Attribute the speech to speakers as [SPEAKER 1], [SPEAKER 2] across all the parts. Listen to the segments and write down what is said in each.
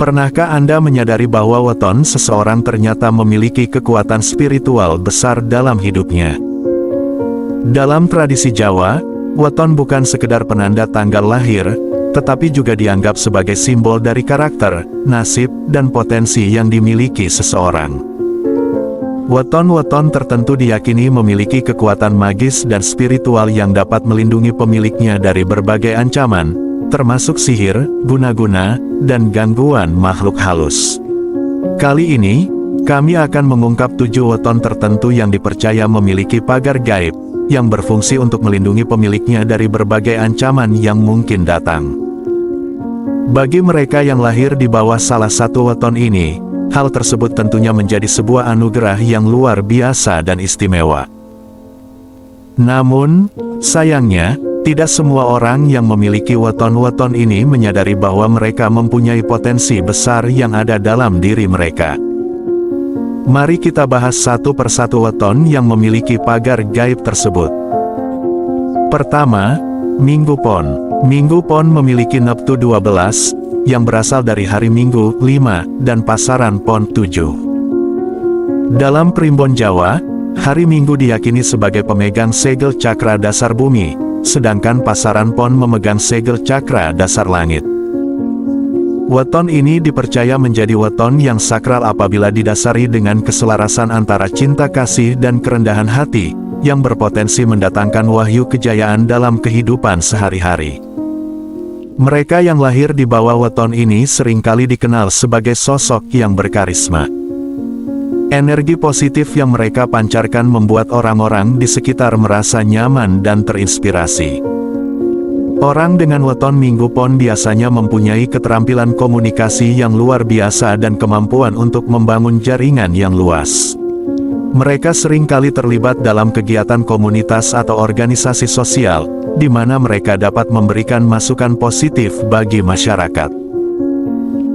[SPEAKER 1] Pernahkah Anda menyadari bahwa weton seseorang ternyata memiliki kekuatan spiritual besar dalam hidupnya? Dalam tradisi Jawa, weton bukan sekedar penanda tanggal lahir, tetapi juga dianggap sebagai simbol dari karakter, nasib, dan potensi yang dimiliki seseorang. Weton-weton tertentu diyakini memiliki kekuatan magis dan spiritual yang dapat melindungi pemiliknya dari berbagai ancaman, termasuk sihir, guna-guna, dan gangguan makhluk halus. Kali ini, kami akan mengungkap 7 weton tertentu yang dipercaya memiliki pagar gaib, yang berfungsi untuk melindungi pemiliknya dari berbagai ancaman yang mungkin datang. Bagi mereka yang lahir di bawah salah satu weton ini, hal tersebut tentunya menjadi sebuah anugerah yang luar biasa dan istimewa. Namun, sayangnya, tidak semua orang yang memiliki weton-weton ini menyadari bahwa mereka mempunyai potensi besar yang ada dalam diri mereka. Mari kita bahas satu persatu weton yang memiliki pagar gaib tersebut. Pertama, Minggu Pon. Minggu Pon memiliki neptu 12, yang berasal dari hari Minggu 5, dan pasaran Pon 7. Dalam primbon Jawa, hari Minggu diyakini sebagai pemegang segel cakra dasar bumi, sedangkan pasaran Pon memegang segel cakra dasar langit. Weton ini dipercaya menjadi weton yang sakral apabila didasari dengan keselarasan antara cinta kasih dan kerendahan hati, yang berpotensi mendatangkan wahyu kejayaan dalam kehidupan sehari-hari. Mereka yang lahir di bawah weton ini seringkali dikenal sebagai sosok yang berkarisma. Energi positif yang mereka pancarkan membuat orang-orang di sekitar merasa nyaman dan terinspirasi. Orang dengan weton Minggu Pon biasanya mempunyai keterampilan komunikasi yang luar biasa dan kemampuan untuk membangun jaringan yang luas. Mereka seringkali terlibat dalam kegiatan komunitas atau organisasi sosial, di mana mereka dapat memberikan masukan positif bagi masyarakat.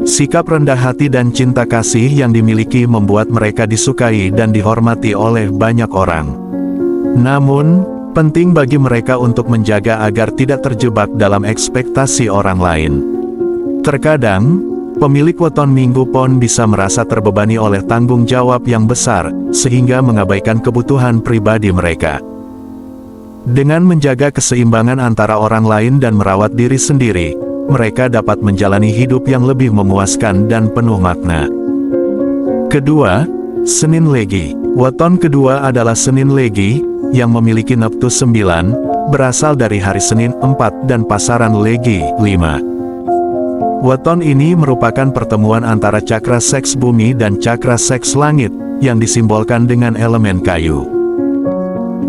[SPEAKER 1] Sikap rendah hati dan cinta kasih yang dimiliki membuat mereka disukai dan dihormati oleh banyak orang. Namun, penting bagi mereka untuk menjaga agar tidak terjebak dalam ekspektasi orang lain. Terkadang, pemilik weton Minggu Pon bisa merasa terbebani oleh tanggung jawab yang besar, sehingga mengabaikan kebutuhan pribadi mereka. Dengan menjaga keseimbangan antara orang lain dan merawat diri sendiri, mereka dapat menjalani hidup yang lebih memuaskan dan penuh makna. Kedua, Senin Legi. Weton kedua adalah Senin Legi, yang memiliki neptu 9, berasal dari hari Senin 4 dan pasaran Legi 5. Weton ini merupakan pertemuan antara cakra seks bumi dan cakra seks langit, yang disimbolkan dengan elemen kayu.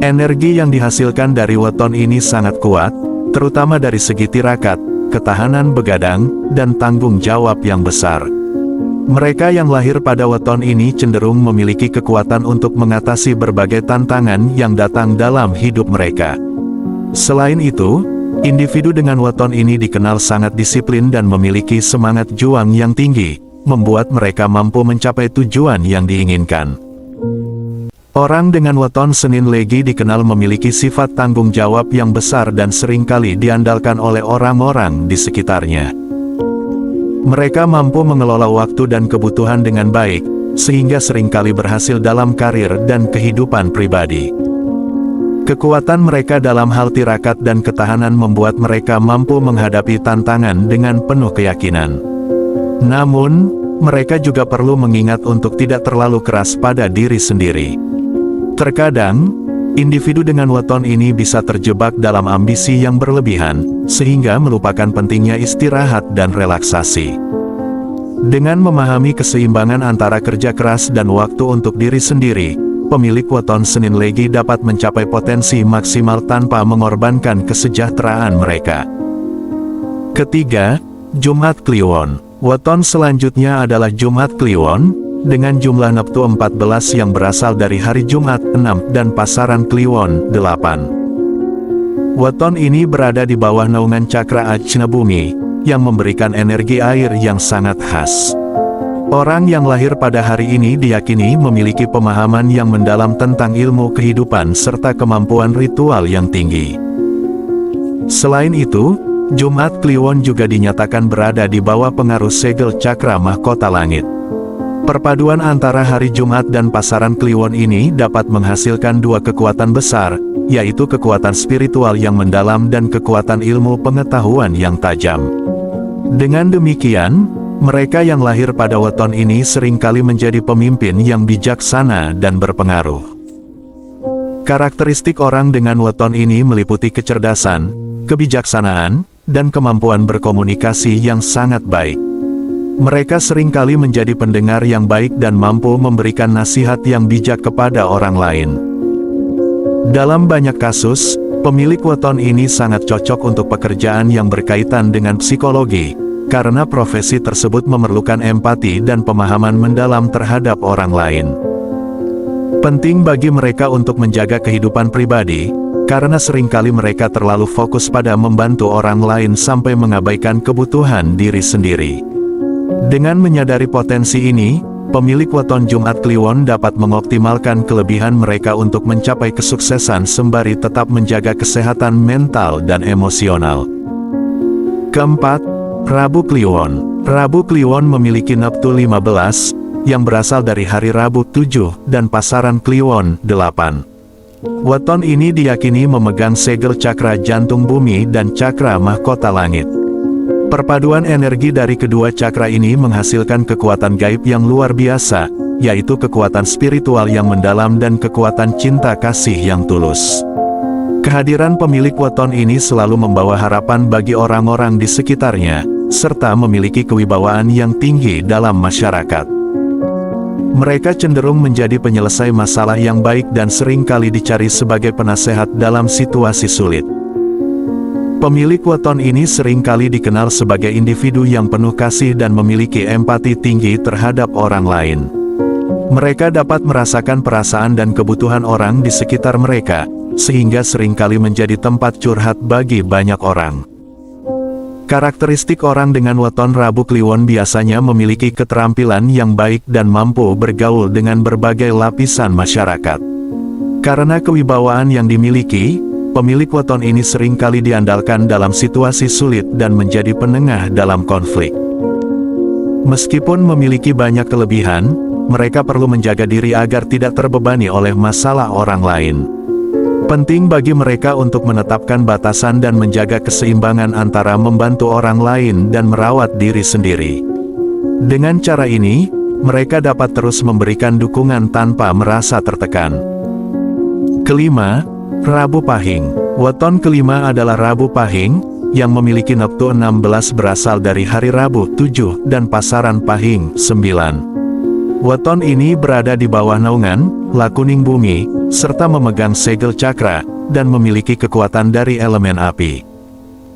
[SPEAKER 1] Energi yang dihasilkan dari weton ini sangat kuat, terutama dari segi tirakat, ketahanan begadang, dan tanggung jawab yang besar. Mereka yang lahir pada weton ini cenderung memiliki kekuatan untuk mengatasi berbagai tantangan yang datang dalam hidup mereka. Selain itu, individu dengan weton ini dikenal sangat disiplin dan memiliki semangat juang yang tinggi, membuat mereka mampu mencapai tujuan yang diinginkan. Orang dengan weton Senin Legi dikenal memiliki sifat tanggung jawab yang besar dan seringkali diandalkan oleh orang-orang di sekitarnya. Mereka mampu mengelola waktu dan kebutuhan dengan baik, sehingga seringkali berhasil dalam karir dan kehidupan pribadi. Kekuatan mereka dalam hal tirakat dan ketahanan membuat mereka mampu menghadapi tantangan dengan penuh keyakinan. Namun, mereka juga perlu mengingat untuk tidak terlalu keras pada diri sendiri. Terkadang, individu dengan weton ini bisa terjebak dalam ambisi yang berlebihan, sehingga melupakan pentingnya istirahat dan relaksasi. Dengan memahami keseimbangan antara kerja keras dan waktu untuk diri sendiri, pemilik weton Senin Legi dapat mencapai potensi maksimal tanpa mengorbankan kesejahteraan mereka. Ketiga, Jumat Kliwon. Weton selanjutnya adalah Jumat Kliwon, dengan jumlah neptu 14 yang berasal dari hari Jumat 6 dan pasaran Kliwon 8. Weton ini berada di bawah naungan cakra Ajna Bumi, yang memberikan energi air yang sangat khas. Orang yang lahir pada hari ini diyakini memiliki pemahaman yang mendalam tentang ilmu kehidupan serta kemampuan ritual yang tinggi. Selain itu, Jumat Kliwon juga dinyatakan berada di bawah pengaruh segel cakra mahkota langit. Perpaduan antara hari Jumat dan pasaran Kliwon ini dapat menghasilkan dua kekuatan besar, yaitu kekuatan spiritual yang mendalam dan kekuatan ilmu pengetahuan yang tajam. Dengan demikian, mereka yang lahir pada weton ini seringkali menjadi pemimpin yang bijaksana dan berpengaruh. Karakteristik orang dengan weton ini meliputi kecerdasan, kebijaksanaan, dan kemampuan berkomunikasi yang sangat baik. Mereka seringkali menjadi pendengar yang baik dan mampu memberikan nasihat yang bijak kepada orang lain. Dalam banyak kasus, pemilik weton ini sangat cocok untuk pekerjaan yang berkaitan dengan psikologi, karena profesi tersebut memerlukan empati dan pemahaman mendalam terhadap orang lain. Penting bagi mereka untuk menjaga kehidupan pribadi, karena seringkali mereka terlalu fokus pada membantu orang lain sampai mengabaikan kebutuhan diri sendiri. Dengan menyadari potensi ini, pemilik weton Jumat Kliwon dapat mengoptimalkan kelebihan mereka untuk mencapai kesuksesan sembari tetap menjaga kesehatan mental dan emosional. Keempat, Rabu Kliwon. Rabu Kliwon memiliki neptu 15, yang berasal dari hari Rabu 7 dan pasaran Kliwon 8. Weton ini diyakini memegang segel cakra jantung bumi dan cakra mahkota langit. Perpaduan energi dari kedua cakra ini menghasilkan kekuatan gaib yang luar biasa, yaitu kekuatan spiritual yang mendalam dan kekuatan cinta kasih yang tulus. Kehadiran pemilik weton ini selalu membawa harapan bagi orang-orang di sekitarnya, serta memiliki kewibawaan yang tinggi dalam masyarakat. Mereka cenderung menjadi penyelesai masalah yang baik dan seringkali dicari sebagai penasehat dalam situasi sulit. Pemilik weton ini seringkali dikenal sebagai individu yang penuh kasih dan memiliki empati tinggi terhadap orang lain. Mereka dapat merasakan perasaan dan kebutuhan orang di sekitar mereka, sehingga seringkali menjadi tempat curhat bagi banyak orang. Karakteristik orang dengan weton Rabu Kliwon biasanya memiliki keterampilan yang baik dan mampu bergaul dengan berbagai lapisan masyarakat. Karena kewibawaan yang dimiliki, pemilik weton ini seringkali diandalkan dalam situasi sulit dan menjadi penengah dalam konflik. Meskipun memiliki banyak kelebihan, mereka perlu menjaga diri agar tidak terbebani oleh masalah orang lain. Penting bagi mereka untuk menetapkan batasan dan menjaga keseimbangan antara membantu orang lain dan merawat diri sendiri. Dengan cara ini, mereka dapat terus memberikan dukungan tanpa merasa tertekan. Kelima, Rabu Pahing. Weton kelima adalah Rabu Pahing, yang memiliki neptu 16 berasal dari hari Rabu 7 dan pasaran Pahing 9. Weton ini berada di bawah naungan lakuning bumi, serta memegang segel cakra, dan memiliki kekuatan dari elemen api.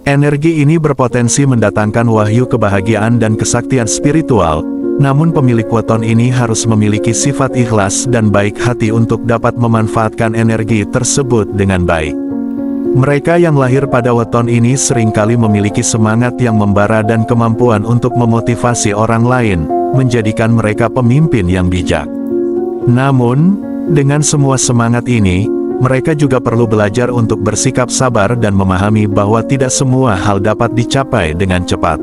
[SPEAKER 1] Energi ini berpotensi mendatangkan wahyu kebahagiaan dan kesaktian spiritual, namun pemilik weton ini harus memiliki sifat ikhlas dan baik hati untuk dapat memanfaatkan energi tersebut dengan baik. Mereka yang lahir pada weton ini seringkali memiliki semangat yang membara dan kemampuan untuk memotivasi orang lain, menjadikan mereka pemimpin yang bijak. Namun, dengan semua semangat ini, mereka juga perlu belajar untuk bersikap sabar dan memahami bahwa tidak semua hal dapat dicapai dengan cepat.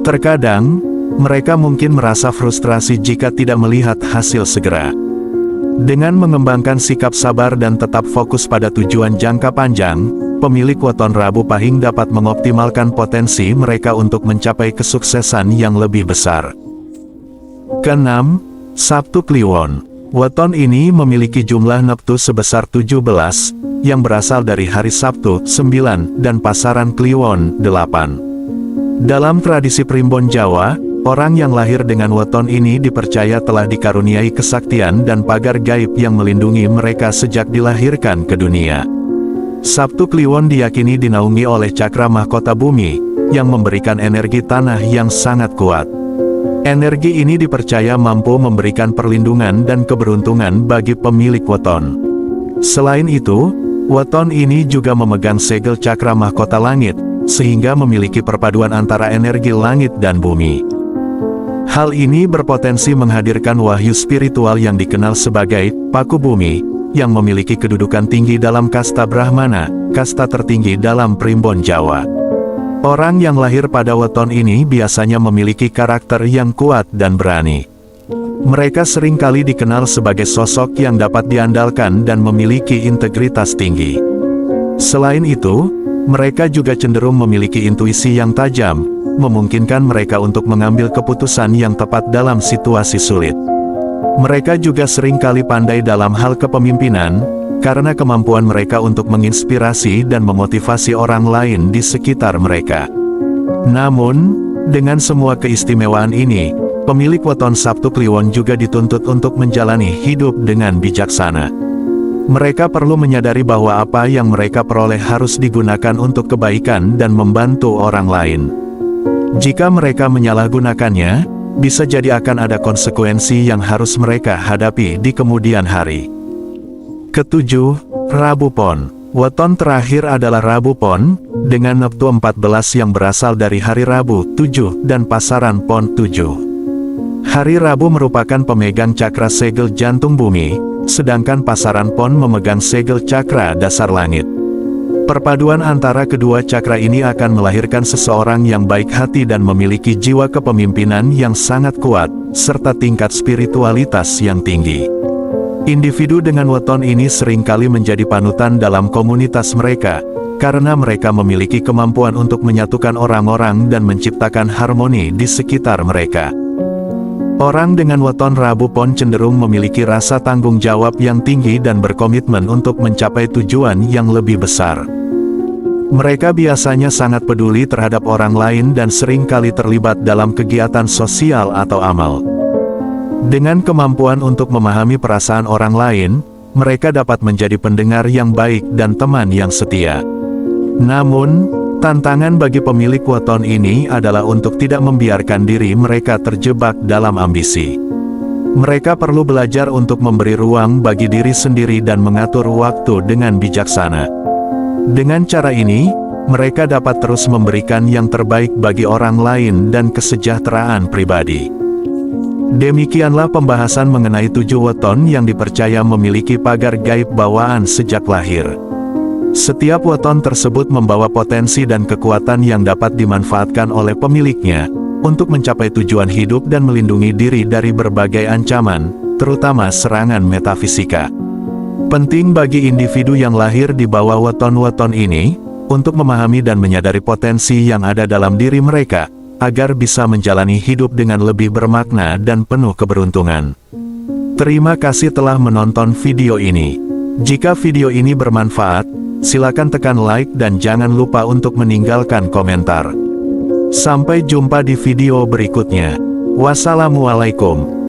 [SPEAKER 1] Terkadang, mereka mungkin merasa frustrasi jika tidak melihat hasil segera. Dengan mengembangkan sikap sabar dan tetap fokus pada tujuan jangka panjang, pemilik weton Rabu Pahing dapat mengoptimalkan potensi mereka untuk mencapai kesuksesan yang lebih besar. Keenam, Sabtu Kliwon. Weton ini memiliki jumlah neptu sebesar 17, yang berasal dari hari Sabtu 9 dan pasaran Kliwon 8. Dalam tradisi Primbon Jawa, orang yang lahir dengan weton ini dipercaya telah dikaruniai kesaktian dan pagar gaib yang melindungi mereka sejak dilahirkan ke dunia. Sabtu Kliwon diyakini dinaungi oleh cakra mahkota bumi, yang memberikan energi tanah yang sangat kuat. Energi ini dipercaya mampu memberikan perlindungan dan keberuntungan bagi pemilik weton. Selain itu, weton ini juga memegang segel cakra mahkota langit, sehingga memiliki perpaduan antara energi langit dan bumi. Hal ini berpotensi menghadirkan wahyu spiritual yang dikenal sebagai Paku Bumi, yang memiliki kedudukan tinggi dalam kasta Brahmana, kasta tertinggi dalam Primbon Jawa. Orang yang lahir pada weton ini biasanya memiliki karakter yang kuat dan berani. Mereka seringkali dikenal sebagai sosok yang dapat diandalkan dan memiliki integritas tinggi. Selain itu, mereka juga cenderung memiliki intuisi yang tajam, memungkinkan mereka untuk mengambil keputusan yang tepat dalam situasi sulit. Mereka juga seringkali pandai dalam hal kepemimpinan, karena kemampuan mereka untuk menginspirasi dan memotivasi orang lain di sekitar mereka. Namun, dengan semua keistimewaan ini, pemilik weton Sabtu Kliwon juga dituntut untuk menjalani hidup dengan bijaksana. Mereka perlu menyadari bahwa apa yang mereka peroleh harus digunakan untuk kebaikan dan membantu orang lain. Jika mereka menyalahgunakannya, bisa jadi akan ada konsekuensi yang harus mereka hadapi di kemudian hari. Ketujuh, Rabu Pon. Weton terakhir adalah Rabu Pon, dengan neptu 14 yang berasal dari hari Rabu 7 dan pasaran Pon 7. Hari Rabu merupakan pemegang cakra segel jantung bumi, sedangkan pasaran Pon memegang segel cakra dasar langit. Perpaduan antara kedua cakra ini akan melahirkan seseorang yang baik hati dan memiliki jiwa kepemimpinan yang sangat kuat, serta tingkat spiritualitas yang tinggi. Individu dengan weton ini seringkali menjadi panutan dalam komunitas mereka, karena mereka memiliki kemampuan untuk menyatukan orang-orang dan menciptakan harmoni di sekitar mereka. Orang dengan weton Rabu Pon cenderung memiliki rasa tanggung jawab yang tinggi dan berkomitmen untuk mencapai tujuan yang lebih besar. Mereka biasanya sangat peduli terhadap orang lain dan seringkali terlibat dalam kegiatan sosial atau amal. Dengan kemampuan untuk memahami perasaan orang lain, mereka dapat menjadi pendengar yang baik dan teman yang setia. Namun, tantangan bagi pemilik weton ini adalah untuk tidak membiarkan diri mereka terjebak dalam ambisi. Mereka perlu belajar untuk memberi ruang bagi diri sendiri dan mengatur waktu dengan bijaksana. Dengan cara ini, mereka dapat terus memberikan yang terbaik bagi orang lain dan kesejahteraan pribadi. Demikianlah pembahasan mengenai 7 weton yang dipercaya memiliki pagar gaib bawaan sejak lahir. Setiap weton tersebut membawa potensi dan kekuatan yang dapat dimanfaatkan oleh pemiliknya, untuk mencapai tujuan hidup dan melindungi diri dari berbagai ancaman, terutama serangan metafisika. Penting bagi individu yang lahir di bawah weton-weton ini, untuk memahami dan menyadari potensi yang ada dalam diri mereka, agar bisa menjalani hidup dengan lebih bermakna dan penuh keberuntungan. Terima kasih telah menonton video ini. Jika video ini bermanfaat, silakan tekan like dan jangan lupa untuk meninggalkan komentar. Sampai jumpa di video berikutnya. Wassalamualaikum.